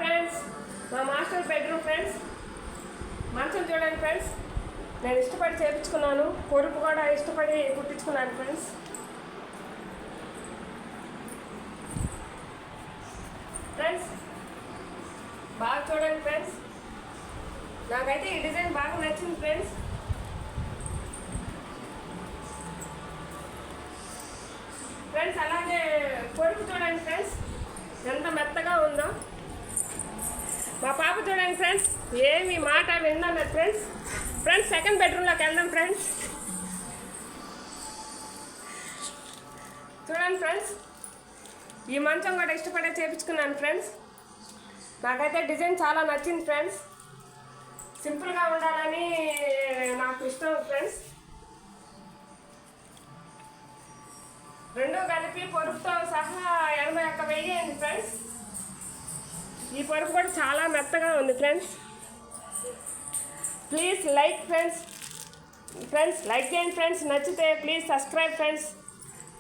Friends, మా master bedroom friends. మంచం చూడండి ఫ్రెండ్స్, నేను ఇష్టపడి చేయించుకున్నాను. పొరుపు కూడా ఇష్టపడి కుట్టించుకున్నాను ఫ్రెండ్స్. ఫ్రెండ్స్ బాగా చూడండి ఫ్రెండ్స్, నాకైతే ఈ డిజైన్ బాగా నచ్చింది ఫ్రెండ్స్. ఫ్రెండ్స్ అలాగే పొరుపు చూడండి ఫ్రెండ్స్, ఎంత మెత్తగా ఉందో. మా పాప చూడండి ఫ్రెండ్స్, ఏమి మాట విన్నాను ఫ్రెండ్స్. ఫ్రెండ్స్ సెకండ్ బెడ్రూమ్లోకి వెళ్దాం ఫ్రెండ్స్. చూడండి ఫ్రెండ్స్, ఈ మంచం కూడా ఇష్టపడే చేయించుకున్నాను ఫ్రెండ్స్. నాకైతే డిజైన్ చాలా నచ్చింది ఫ్రెండ్స్. సింపుల్గా ఉండాలని నాకు ఇష్టం ఫ్రెండ్స్. రెండు కలిపి పొరుపుతో సహా 81,000 అయింది ఫ్రెండ్స్. ఈ పొరుపు కూడా చాలా మెత్తగా ఉంది friends. Please like friends. Friends like చేయండి ఫ్రెండ్స్. నచ్చితే ప్లీజ్ సబ్స్క్రైబ్ ఫ్రెండ్స్.